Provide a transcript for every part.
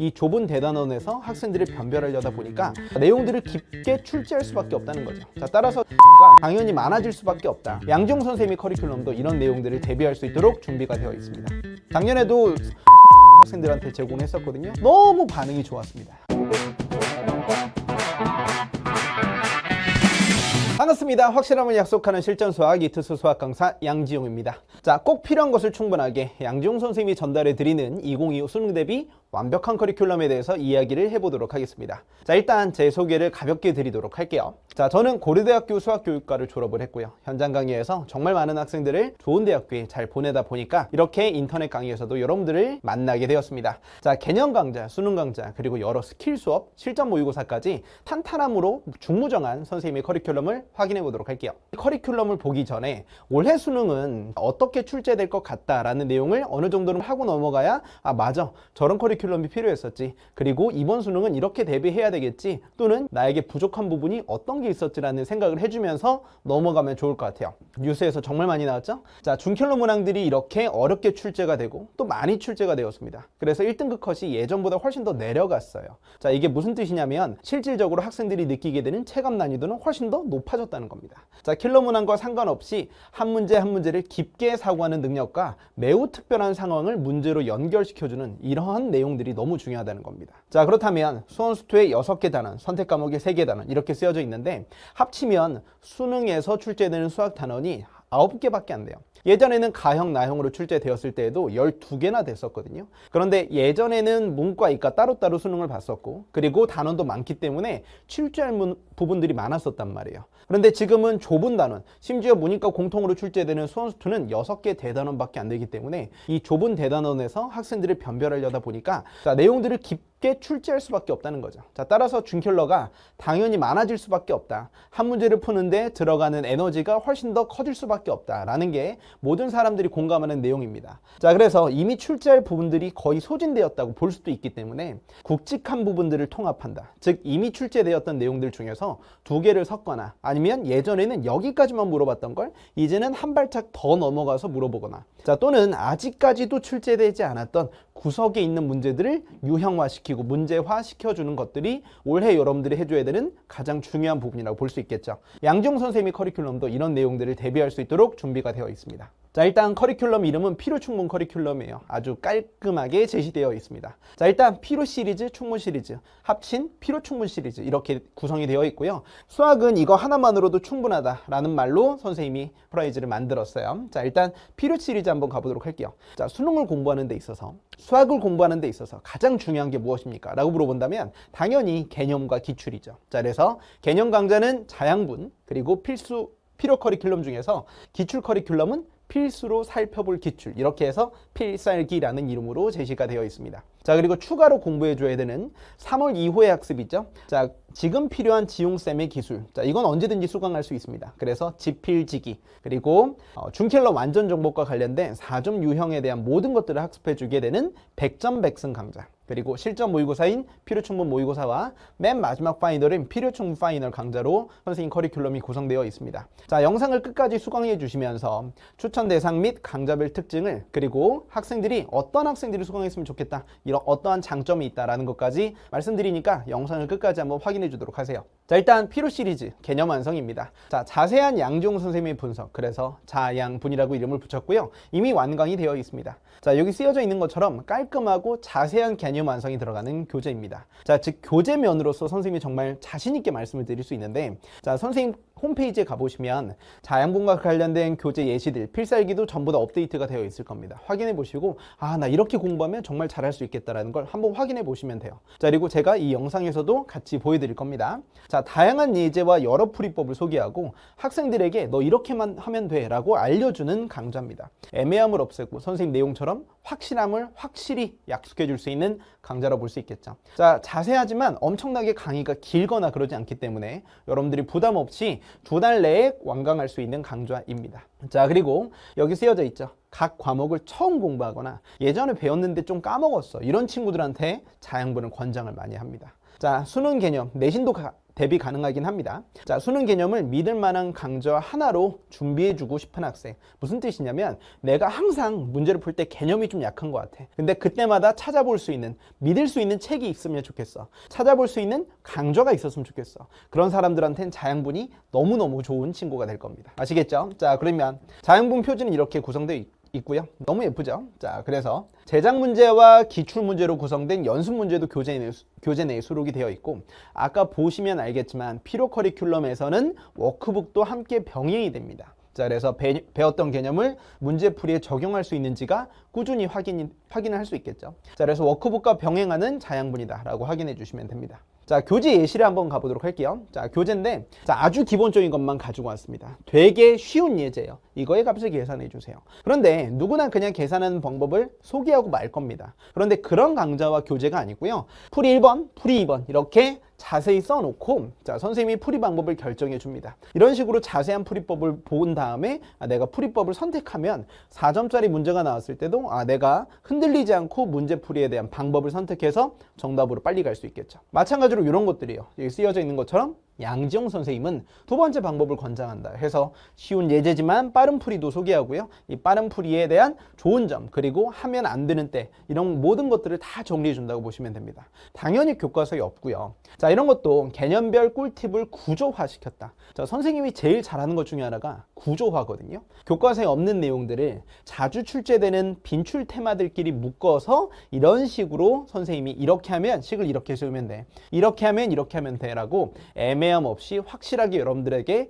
이 좁은 대단원에서 학생들을 변별하려다 보니까 내용들을 깊게 출제할 수밖에 없다는 거죠. 자, 따라서 당연히 많아질 수밖에 없다. 양지용 선생님의 커리큘럼도 이런 내용들을 대비할 수 있도록 준비가 되어 있습니다. 작년에도 학생들한테 제공했었거든요. 너무 반응이 좋았습니다. 반갑습니다. 확실함을 약속하는 실전수학 이투스 수학 강사 양지용입니다. 자, 꼭 필요한 것을 충분하게 양지용 선생님이 전달해 드리는 2025 수능 대비 완벽한 커리큘럼에 대해서 이야기를 해보도록 하겠습니다. 자, 일단 제 소개를 가볍게 드리도록 할게요. 자, 저는 고려대학교 수학교육과를 졸업을 했고요. 현장 강의에서 정말 많은 학생들을 좋은 대학교에 잘 보내다 보니까 이렇게 인터넷 강의에서도 여러분들을 만나게 되었습니다. 자, 개념 강좌, 수능 강좌, 그리고 여러 스킬 수업, 실전 모의고사까지 탄탄함으로 중무정한 선생님의 커리큘럼을 확인해 보도록 할게요. 커리큘럼을 보기 전에 올해 수능은 어떻게 출제될 것 같다라는 내용을 어느 정도는 하고 넘어가야 맞아, 저런 커리큘럼이 필요했었지, 그리고 이번 수능은 이렇게 대비해야 되겠지, 또는 나에게 부족한 부분이 어떤 게 있었지라는 생각을 해주면서 넘어가면 좋을 것 같아요. 뉴스에서 정말 많이 나왔죠? 자, 준켈러 문항들이 이렇게 어렵게 출제가 되고 또 많이 출제가 되었습니다. 그래서 1등급 컷이 예전보다 훨씬 더 내려갔어요. 자, 이게 무슨 뜻이냐면 실질적으로 학생들이 느끼게 되는 체감 난이도는 훨씬 더 높아졌다는 겁니다. 자, 킬러 문항과 상관없이 한 문제 한 문제를 깊게 사고하는 능력과 매우 특별한 상황을 문제로 연결시켜주는 이러한 내용들이 너무 중요하다는 겁니다. 자, 그렇다면 수원수투의 6개 단원, 선택 과목의 3개 단원 이렇게 쓰여져 있는데 합치면 수능에서 출제되는 수학 단원이 9개밖에 안 돼요. 예전에는 가형, 나형으로 출제되었을 때에도 12개나 됐었거든요. 그런데 예전에는 문과, 이과 따로따로 수능을 봤었고, 그리고 단원도 많기 때문에 출제할 부분들이 많았었단 말이에요. 그런데 지금은 좁은 단원, 심지어 문이과 공통으로 출제되는 수원수투는 6개 대단원밖에 안 되기 때문에 이 좁은 대단원에서 학생들을 변별하려다 보니까 자, 내용들을 깊게 출제할 수밖에 없다는 거죠. 자, 따라서 준켈러가 당연히 많아질 수밖에 없다. 한 문제를 푸는데 들어가는 에너지가 훨씬 더 커질 수밖에 없다라는 게 모든 사람들이 공감하는 내용입니다. 자, 그래서 이미 출제할 부분들이 거의 소진되었다고 볼 수도 있기 때문에 굵직한 부분들을 통합한다. 즉 이미 출제되었던 내용들 중에서 2개를 섞거나 아니면 예전에는 여기까지만 물어봤던 걸 이제는 한 발짝 더 넘어가서 물어보거나, 자, 또는 아직까지도 출제되지 않았던 구석에 있는 문제들을 유형화시키고 문제화시켜주는 것들이 올해 여러분들이 해줘야 되는 가장 중요한 부분이라고 볼 수 있겠죠. 양지용 선생님의 커리큘럼도 이런 내용들을 대비할 수 있도록 준비가 되어 있습니다. 자, 일단 커리큘럼 이름은 필요충문 커리큘럼이에요. 아주 깔끔하게 제시되어 있습니다. 자, 일단 필요 시리즈, 충문 시리즈, 합친 필요충문 시리즈 이렇게 구성이 되어 있고요. 수학은 이거 하나만으로도 충분하다라는 말로 선생님이 프라이즈를 만들었어요. 자, 일단 필요 시리즈 한번 가보도록 할게요. 자, 수능을 공부하는 데 있어서, 수학을 공부하는 데 있어서 가장 중요한 게 무엇입니까? 라고 물어본다면 당연히 개념과 기출이죠. 자, 그래서 개념 강좌는 자양분, 그리고 필요 커리큘럼 중에서 기출 커리큘럼은 필수로 살펴볼 기출, 이렇게 해서 필살기라는 이름으로 제시가 되어 있습니다. 자, 그리고 추가로 공부해 줘야 되는 3월 이후의 학습이죠. 자, 지금 필요한 지용쌤의 기술, 자, 이건 언제든지 수강할 수 있습니다. 그래서 지필지기, 그리고 준켈러 완전 정복과 관련된 4점 유형에 대한 모든 것들을 학습해 주게 되는 100점 백승 강좌, 그리고 실전 모의고사인 필요충분 모의고사와 맨 마지막 파이널인 필요충분 파이널 강좌로 선생님 커리큘럼이 구성되어 있습니다. 자, 영상을 끝까지 수강해 주시면서 추천 대상 및 강좌별 특징을, 그리고 학생들이 어떤 학생들이 수강했으면 좋겠다, 이런 어떠한 장점이 있다라는 것까지 말씀드리니까 영상을 끝까지 한번 확인해 주도록 하세요. 자, 일단 필요 시리즈 개념 완성입니다. 자, 자세한 양지용 선생님의 분석, 그래서 자양분이라고 이름을 붙였고요. 이미 완강이 되어 있습니다. 자, 여기 쓰여져 있는 것처럼 깔끔하고 자세한 개념 완성이 들어가는 교재입니다. 자, 즉 교재면으로서 선생님이 정말 자신 있게 말씀을 드릴 수 있는데, 자, 선생님 홈페이지에 가보시면 자양분과 관련된 교재 예시들, 필살기도 전부 다 업데이트가 되어 있을 겁니다. 확인해 보시고 나 이렇게 공부하면 정말 잘할 수 있겠다라는 걸 한번 확인해 보시면 돼요. 자, 그리고 제가 이 영상에서도 같이 보여드릴 겁니다. 자, 다양한 예제와 여러 풀이법을 소개하고 학생들에게 너 이렇게만 하면 돼 라고 알려주는 강좌입니다. 애매함을 없애고 선생님 내용처럼 확실함을 확실히 약속해 줄 수 있는 강좌로 볼 수 있겠죠. 자, 자세하지만 엄청나게 강의가 길거나 그러지 않기 때문에 여러분들이 부담 없이 2달 내에 완강할 수 있는 강좌입니다. 자, 그리고 여기 쓰여져 있죠. 각 과목을 처음 공부하거나 예전에 배웠는데 좀 까먹었어, 이런 친구들한테 자양분을 권장을 많이 합니다. 자, 수능 개념, 내신도 대비 가능하긴 합니다. 자, 수능 개념을 믿을 만한 강좌 하나로 준비해주고 싶은 학생. 무슨 뜻이냐면 내가 항상 문제를 풀 때 개념이 좀 약한 것 같아. 근데 그때마다 찾아볼 수 있는, 믿을 수 있는 책이 있으면 좋겠어. 찾아볼 수 있는 강좌가 있었으면 좋겠어. 그런 사람들한테는 자양분이 너무너무 좋은 친구가 될 겁니다. 아시겠죠? 자, 그러면 자양분 표지는 이렇게 구성되어 있고요. 너무 예쁘죠? 자, 그래서 제작 문제와 기출 문제로 구성된 연습 문제도 교재 내에 수록이 되어 있고, 아까 보시면 알겠지만 필요 커리큘럼에서는 워크북도 함께 병행이 됩니다. 자, 그래서 배웠던 개념을 문제풀이에 적용할 수 있는지가 꾸준히 확인을 할 수 있겠죠. 자, 그래서 워크북과 병행하는 자양분이다 라고 확인해 주시면 됩니다. 자, 교재 예시를 한번 가보도록 할게요. 자, 교재인데, 자, 아주 기본적인 것만 가지고 왔습니다. 되게 쉬운 예제예요. 이거의 값을 계산해 주세요. 그런데 누구나 그냥 계산하는 방법을 소개하고 말 겁니다. 그런데 그런 강좌와 교재가 아니고요. 풀이 1번, 풀이 2번 이렇게 자세히 써놓고, 자, 선생님이 풀이 방법을 결정해 줍니다. 이런 식으로 자세한 풀이법을 본 다음에 내가 풀이법을 선택하면 4점짜리 문제가 나왔을 때도 내가 흔들리지 않고 문제풀이에 대한 방법을 선택해서 정답으로 빨리 갈 수 있겠죠. 마찬가지로 이런 것들이요. 여기 쓰여져 있는 것처럼 양지영 선생님은 두 번째 방법을 권장한다 해서 쉬운 예제지만 빠른 풀이도 소개하고요. 이 빠른 풀이에 대한 좋은 점, 그리고 하면 안 되는 때, 이런 모든 것들을 다 정리해 준다고 보시면 됩니다. 당연히 교과서에 없고요. 자, 이런 것도 개념별 꿀팁을 구조화시켰다. 자, 선생님이 제일 잘하는 것 중에 하나가 구조화거든요. 교과서에 없는 내용들을 자주 출제되는 빈출 테마들끼리 묶어서 이런 식으로 선생님이 이렇게 하면 식을 이렇게 세우면 돼, 이렇게 하면 이렇게 하면 돼 라고 애매함 없이 확실하게 여러분들에게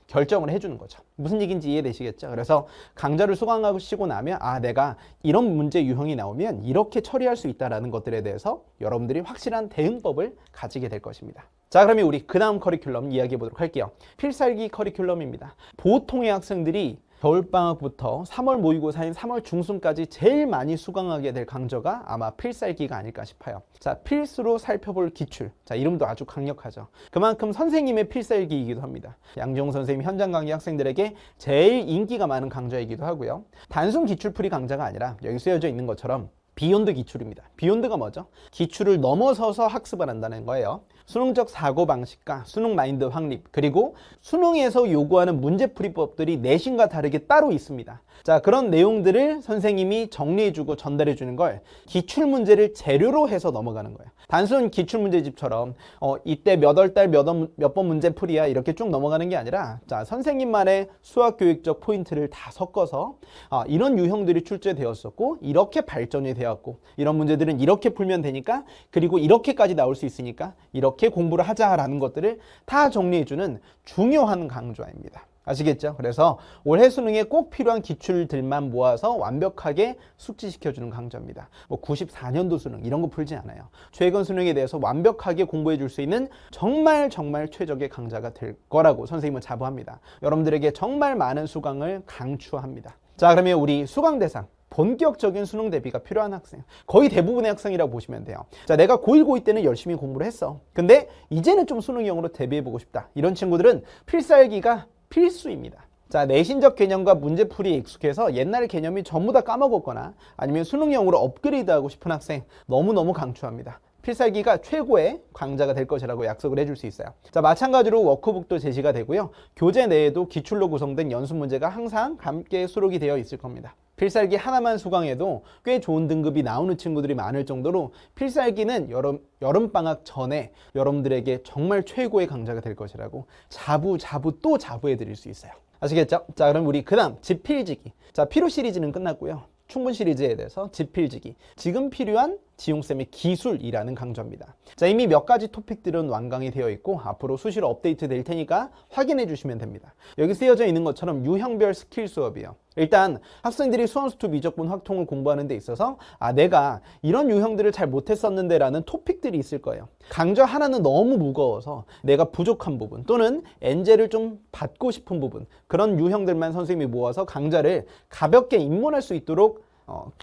결정을 해주는 거죠. 무슨 얘기인지 이해되시겠죠? 그래서 강좌를 수강하시고 나면 내가 이런 문제 유형이 나오면 이렇게 처리할 수 있다는 것들에 대해서 여러분들이 확실한 대응법을 가지게 될 것입니다. 자, 그러면 우리 그 다음 커리큘럼 이야기해 보도록 할게요. 필살기 커리큘럼입니다. 보통의 학생들이 겨울방학부터 3월 모의고사인 3월 중순까지 제일 많이 수강하게 될 강좌가 아마 필살기가 아닐까 싶어요. 자, 필수로 살펴볼 기출. 자, 이름도 아주 강력하죠. 그만큼 선생님의 필살기이기도 합니다. 양지용 선생님 현장 강의 학생들에게 제일 인기가 많은 강좌이기도 하고요. 단순 기출풀이 강좌가 아니라 여기 쓰여져 있는 것처럼 비욘드 기출입니다. 비욘드가 뭐죠? 기출을 넘어서서 학습을 한다는 거예요. 수능적 사고방식과 수능 마인드 확립, 그리고 수능에서 요구하는 문제풀이법들이 내신과 다르게 따로 있습니다. 자, 그런 내용들을 선생님이 정리해주고 전달해주는 걸 기출문제를 재료로 해서 넘어가는 거예요. 단순 기출문제집처럼 이때 몇 월달 몇 번 문제풀이야 이렇게 쭉 넘어가는 게 아니라, 자, 선생님만의 수학교육적 포인트를 다 섞어서 이런 유형들이 출제되었었고 이렇게 발전이 되었고 이런 문제들은 이렇게 풀면 되니까, 그리고 이렇게까지 나올 수 있으니까 이렇게 공부를 하자라는 것들을 다 정리해주는 중요한 강좌입니다. 아시겠죠? 그래서 올해 수능에 꼭 필요한 기출들만 모아서 완벽하게 숙지시켜주는 강좌입니다. 뭐 94년도 수능 이런 거 풀지 않아요. 최근 수능에 대해서 완벽하게 공부해 줄 수 있는 정말 최적의 강좌가 될 거라고 선생님은 자부합니다. 여러분들에게 정말 많은 수강을 강추합니다. 자, 그러면 우리 수강 대상, 본격적인 수능 대비가 필요한 학생, 거의 대부분의 학생이라고 보시면 돼요. 자, 내가 고1, 고2 때는 열심히 공부를 했어. 근데 이제는 좀 수능형으로 대비해보고 싶다. 이런 친구들은 필살기가 필수입니다. 자, 내신적 개념과 문제풀이에 익숙해서 옛날 개념이 전부 다 까먹었거나 아니면 수능형으로 업그레이드하고 싶은 학생 너무너무 강추합니다. 필살기가 최고의 강좌가 될 것이라고 약속을 해줄 수 있어요. 자, 마찬가지로 워크북도 제시가 되고요. 교재 내에도 기출로 구성된 연습 문제가 항상 함께 수록이 되어 있을 겁니다. 필살기 하나만 수강해도 꽤 좋은 등급이 나오는 친구들이 많을 정도로 필살기는 여름방학 전에 여러분들에게 정말 최고의 강좌가 될 것이라고 또 자부해 드릴 수 있어요. 아시겠죠? 자, 그럼 우리 그 다음 집필지기. 자, 필요 시리즈는 끝났고요. 충분 시리즈에 대해서 집필지기. 지금 필요한 지용쌤의 기술이라는 강좌입니다. 자, 이미 몇 가지 토픽들은 완강이 되어 있고 앞으로 수시로 업데이트 될 테니까 확인해 주시면 됩니다. 여기 쓰여져 있는 것처럼 유형별 스킬 수업이에요. 일단 학생들이 수험수투 미적분 확통을 공부하는 데 있어서 내가 이런 유형들을 잘 못했었는데 라는 토픽들이 있을 거예요. 강좌 하나는 너무 무거워서 내가 부족한 부분 또는 엔제를 좀 받고 싶은 부분, 그런 유형들만 선생님이 모아서 강좌를 가볍게 입문할 수 있도록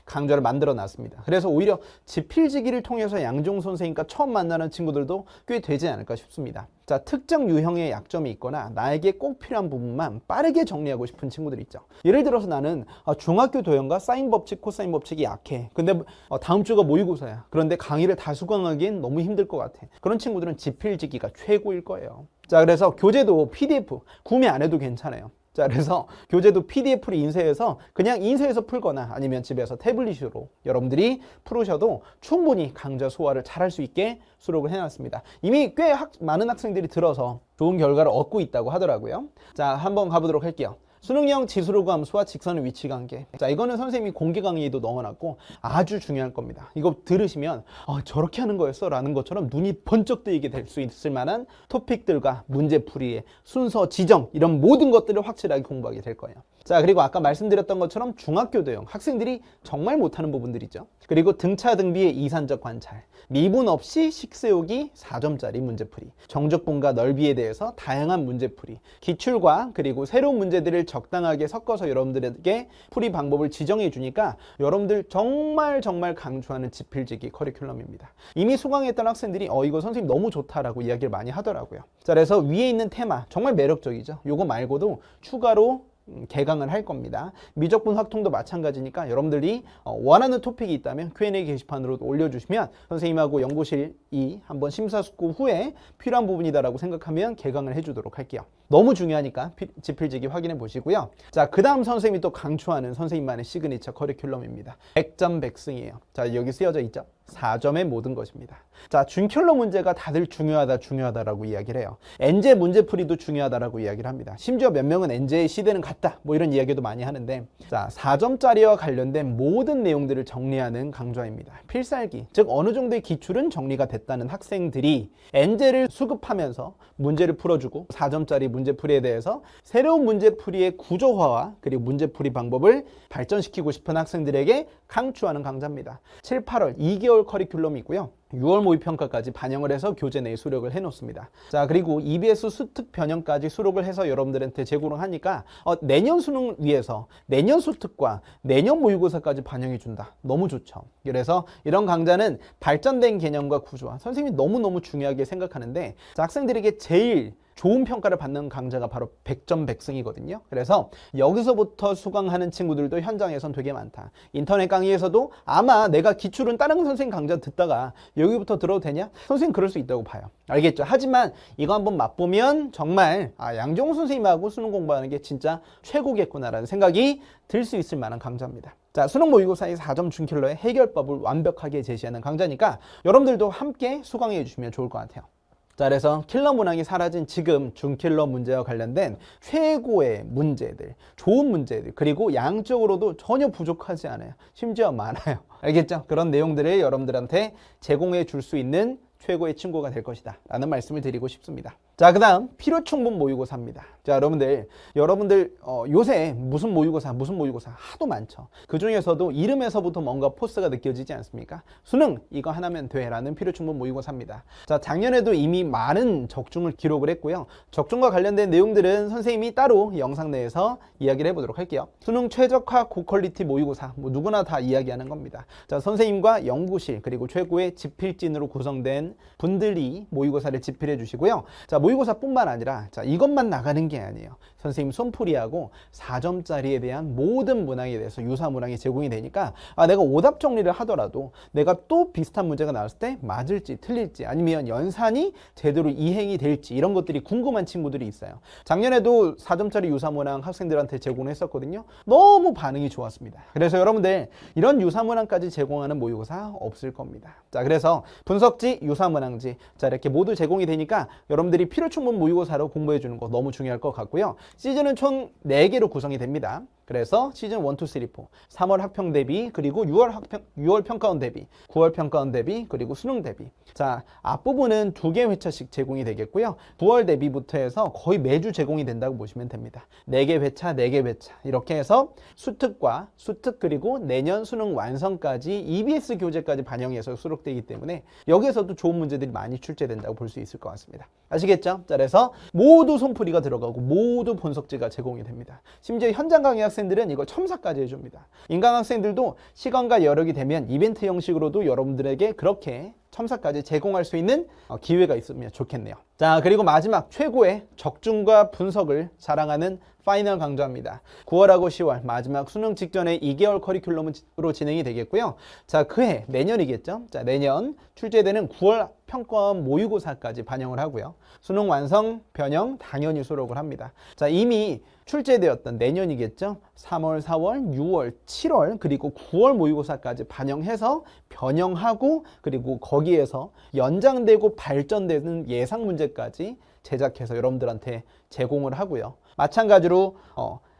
강좌를 만들어 놨습니다. 그래서 오히려 지필지기를 통해서 양지용 선생님과 처음 만나는 친구들도 꽤 되지 않을까 싶습니다. 자, 특정 유형의 약점이 있거나 나에게 꼭 필요한 부분만 빠르게 정리하고 싶은 친구들 있죠. 예를 들어서 나는 중학교 도형과 사인 법칙, 코사인 법칙이 약해. 근데 다음 주가 모의고사야. 그런데 강의를 다 수강하기엔 너무 힘들 것 같아. 그런 친구들은 지필지기가 최고일 거예요. 자, 그래서 교재도 PDF 구매 안 해도 괜찮아요. 자, 그래서 교재도 PDF로 인쇄해서 그냥 인쇄해서 풀거나 아니면 집에서 태블릿으로 여러분들이 풀으셔도 충분히 강좌 소화를 잘할 수 있게 수록을 해놨습니다. 이미 꽤 많은 학생들이 들어서 좋은 결과를 얻고 있다고 하더라고요. 자, 한번 가보도록 할게요. 수능형 지수로그 함수와 직선의 위치 관계. 자, 이거는 선생님이 공개 강의에도 넣어놨고 아주 중요한 겁니다. 이거 들으시면 저렇게 하는 거였어 라는 것처럼 눈이 번쩍 뜨이게 될 수 있을 만한 토픽들과 문제풀이의 순서 지정, 이런 모든 것들을 확실하게 공부하게 될 거예요. 자, 그리고 아까 말씀드렸던 것처럼 중학교 도형 학생들이 정말 못하는 부분들이죠. 그리고 등차 등비의 이산적 관찰, 미분 없이 식 세우기 4점짜리 문제풀이, 정적분과 넓이에 대해서 다양한 문제풀이, 기출과 그리고 새로운 문제들을 적당하게 섞어서 여러분들에게 풀이 방법을 지정해 주니까 여러분들 정말 강추하는 지필지기 커리큘럼입니다. 이미 수강했던 학생들이 이거 선생님 너무 좋다라고 이야기를 많이 하더라고요. 자, 그래서 위에 있는 테마 정말 매력적이죠. 요거 말고도 추가로 개강을 할 겁니다. 미적분 확통도 마찬가지니까 여러분들이 원하는 토픽이 있다면 Q&A 게시판으로 올려주시면 선생님하고 연구실이 한번 심사숙고 후에 필요한 부분이다라고 생각하면 개강을 해주도록 할게요. 너무 중요하니까 지필지기 확인해 보시고요. 자, 그 다음 선생님이 또 강추하는 선생님만의 시그니처 커리큘럼입니다. 100점 100승이에요. 자, 여기 쓰여져 있죠? 4점의 모든 것입니다. 자, 준결로 문제가 다들 중요하다라고 이야기를 해요. 엔제 문제풀이도 중요하다라고 이야기를 합니다. 심지어 몇 명은 엔제의 시대는 같다, 뭐 이런 이야기도 많이 하는데, 자, 4점짜리와 관련된 모든 내용들을 정리하는 강좌입니다. 필살기, 즉 어느 정도의 기출은 정리가 됐다는 학생들이 엔제를 수급하면서 문제를 풀어주고 4점짜리 문제풀이에 대해서 새로운 문제풀이의 구조화와 그리고 문제풀이 방법을 발전시키고 싶은 학생들에게 강추하는 강좌입니다. 7, 8월 2개월 커리큘럼이고요. 6월 모의평가까지 반영을 해서 교재 내에 수록을 해놓습니다. 자, 그리고 EBS 수특 변형까지 수록을 해서 여러분들한테 제공을 하니까 내년 수능 위해서 내년 수특과 내년 모의고사까지 반영해 준다. 너무 좋죠. 그래서 이런 강좌는 발전된 개념과 구조화, 선생님이 너무너무 중요하게 생각하는데, 자, 학생들에게 제일 좋은 평가를 받는 강좌가 바로 100점 100승이거든요. 그래서 여기서부터 수강하는 친구들도 현장에선 되게 많다. 인터넷 강의에서도 아마 내가 기출은 다른 선생님 강좌 듣다가 여기부터 들어도 되냐? 선생님 그럴 수 있다고 봐요. 알겠죠? 하지만 이거 한번 맛보면 정말 양정우 선생님하고 수능 공부하는 게 진짜 최고겠구나라는 생각이 들 수 있을 만한 강좌입니다. 자, 수능 모의고사의 4점 준킬러의 해결법을 완벽하게 제시하는 강좌니까 여러분들도 함께 수강해 주시면 좋을 것 같아요. 자, 그래서 킬러 문항이 사라진 지금 준킬러 문제와 관련된 최고의 문제들, 좋은 문제들, 그리고 양적으로도 전혀 부족하지 않아요. 심지어 많아요. 알겠죠? 그런 내용들을 여러분들한테 제공해 줄 수 있는 최고의 친구가 될 것이다 라는 말씀을 드리고 싶습니다. 자, 그 다음 필요충분 모의고사입니다. 자, 여러분들 요새 무슨 모의고사 하도 많죠. 그 중에서도 이름에서부터 뭔가 포스가 느껴지지 않습니까? 수능 이거 하나면 돼 라는 필요충분 모의고사입니다. 자, 작년에도 이미 많은 적중을 기록을 했고요. 적중과 관련된 내용들은 선생님이 따로 영상 내에서 이야기를 해보도록 할게요. 수능 최적화 고퀄리티 모의고사, 누구나 다 이야기하는 겁니다. 자, 선생님과 연구실 그리고 최고의 지필진으로 구성된 분들이 모의고사를 집필해 주시고요. 자, 모의고사뿐만 아니라 이것만 나가는 게 아니에요. 선생님 손풀이하고 4점짜리에 대한 모든 문항에 대해서 유사 문항이 제공이 되니까 내가 오답 정리를 하더라도 내가 또 비슷한 문제가 나왔을 때 맞을지 틀릴지 아니면 연산이 제대로 이행이 될지 이런 것들이 궁금한 친구들이 있어요. 작년에도 4점짜리 유사 문항 학생들한테 제공했었거든요. 너무 반응이 좋았습니다. 그래서 여러분들 이런 유사 문항까지 제공하는 모의고사 없을 겁니다. 자, 그래서 분석지, 유사 문항지 이렇게 모두 제공이 되니까 여러분들이 필요충분 모의고사로 공부해 주는 거 너무 중요할 것 같고요. 시즌은 총 4개로 구성이 됩니다. 그래서 시즌 1, 2, 3, 4, 3월 학평 대비, 그리고 6월 평가원 대비, 9월 평가원 대비, 그리고 수능 대비. 자, 앞부분은 2개 회차씩 제공이 되겠고요. 9월 대비부터 해서 거의 매주 제공이 된다고 보시면 됩니다. 4개 회차, 4개 회차. 이렇게 해서 수특과 수특 그리고 내년 수능 완성까지 EBS 교재까지 반영해서 수록되기 때문에 여기에서도 좋은 문제들이 많이 출제된다고 볼 수 있을 것 같습니다. 아시겠죠? 자, 그래서 모두 손풀이가 들어가고 모두 분석지가 제공이 됩니다. 심지어 현장 강의 학생 학생들은 이걸 첨삭까지 해줍니다. 인강 학생들도 시간과 여력이 되면 이벤트 형식으로도 여러분들에게 그렇게 첨삭까지 제공할 수 있는 기회가 있으면 좋겠네요. 자, 그리고 마지막 최고의 적중과 분석을 자랑하는 파이널 강좌입니다. 9월하고 10월 마지막 수능 직전에 2개월 커리큘럼으로 진행이 되겠고요. 자, 그해 내년이겠죠. 자, 내년 출제되는 9월 평가원 모의고사까지 반영을 하고요. 수능 완성 변형 당연히 수록을 합니다. 자, 이미 출제되었던 내년이겠죠. 3월, 4월, 6월, 7월 그리고 9월 모의고사까지 반영해서 변형하고 그리고 거기에서 연장되고 발전되는 예상 문제까지 제작해서 여러분들한테 제공을 하고요. 마찬가지로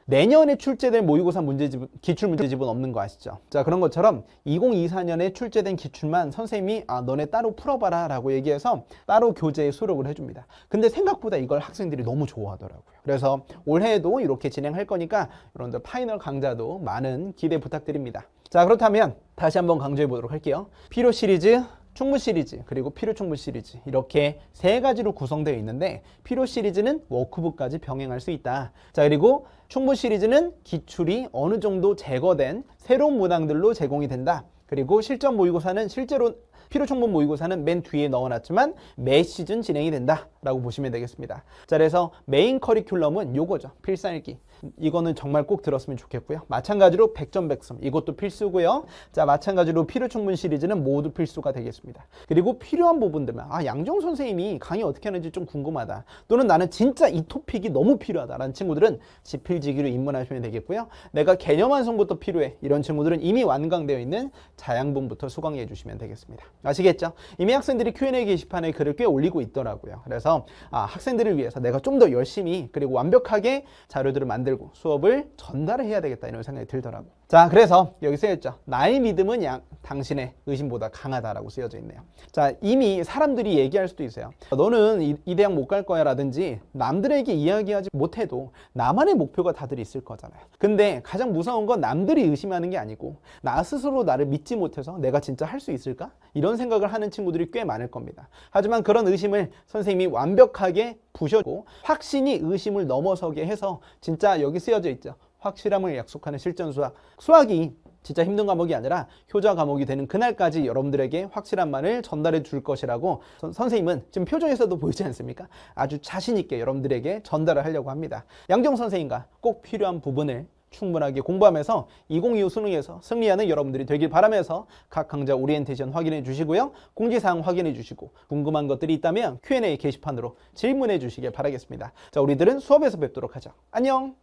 내년에 출제될 모의고사 문제집, 기출문제집은 없는 거 아시죠? 자, 그런 것처럼 2024년에 출제된 기출만 선생님이 너네 따로 풀어봐라 라고 얘기해서 따로 교재에 수록을 해줍니다. 근데 생각보다 이걸 학생들이 너무 좋아하더라고요. 그래서 올해에도 이렇게 진행할 거니까 여러분들 파이널 강좌도 많은 기대 부탁드립니다. 자, 그렇다면 다시 한번 강조해 보도록 할게요. 필요 시리즈, 충분 시리즈, 그리고 필요 충분 시리즈 이렇게 세 가지로 구성되어 있는데 필요 시리즈는 워크북까지 병행할 수 있다. 자, 그리고 충분 시리즈는 기출이 어느 정도 제거된 새로운 문항들로 제공이 된다. 그리고 실전 모의고사는 실제로 필요 충분 모의고사는 맨 뒤에 넣어놨지만 매 시즌 진행이 된다라고 보시면 되겠습니다. 자, 그래서 메인 커리큘럼은 요거죠. 필살기. 이거는 정말 꼭 들었으면 좋겠고요. 마찬가지로 100점 100승 이것도 필수고요. 자, 마찬가지로 필요 충분 시리즈는 모두 필수가 되겠습니다. 그리고 필요한 부분들만 양정 선생님이 강의 어떻게 하는지 좀 궁금하다. 또는 나는 진짜 이 토픽이 너무 필요하다라는 친구들은 지필지기로 입문하시면 되겠고요. 내가 개념 완성부터 필요해. 이런 친구들은 이미 완강되어 있는 자양분부터 수강해 주시면 되겠습니다. 아시겠죠? 이미 학생들이 Q&A 게시판에 글을 꽤 올리고 있더라고요. 그래서 학생들을 위해서 내가 좀 더 열심히 그리고 완벽하게 자료들을 만들고 수업을 전달을 해야 되겠다 이런 생각이 들더라고요. 자, 그래서 여기 쓰여있죠. 나의 믿음은 당신의 의심보다 강하다라고 쓰여져 있네요. 자, 이미 사람들이 얘기할 수도 있어요. 너는 이 대학 못 갈 거야 라든지 남들에게 이야기하지 못해도 나만의 목표가 다들 있을 거잖아요. 근데 가장 무서운 건 남들이 의심하는 게 아니고 나 스스로 나를 믿지 못해서 내가 진짜 할 수 있을까? 이런 생각을 하는 친구들이 꽤 많을 겁니다. 하지만 그런 의심을 선생님이 완벽하게 부셔주고 확신이 의심을 넘어서게 해서 진짜 여기 쓰여져 있죠. 확실함을 약속하는 실전 수학. 수학이 진짜 힘든 과목이 아니라 효자 과목이 되는 그날까지 여러분들에게 확실함만을 전달해 줄 것이라고 선생님은 지금 표정에서도 보이지 않습니까? 아주 자신 있게 여러분들에게 전달을 하려고 합니다. 양정 선생님과 꼭 필요한 부분을 충분하게 공부하면서 2025 수능에서 승리하는 여러분들이 되길 바라면서 각 강좌 오리엔테이션 확인해 주시고요. 공지사항 확인해 주시고 궁금한 것들이 있다면 Q&A 게시판으로 질문해 주시길 바라겠습니다. 자, 우리들은 수업에서 뵙도록 하죠. 안녕!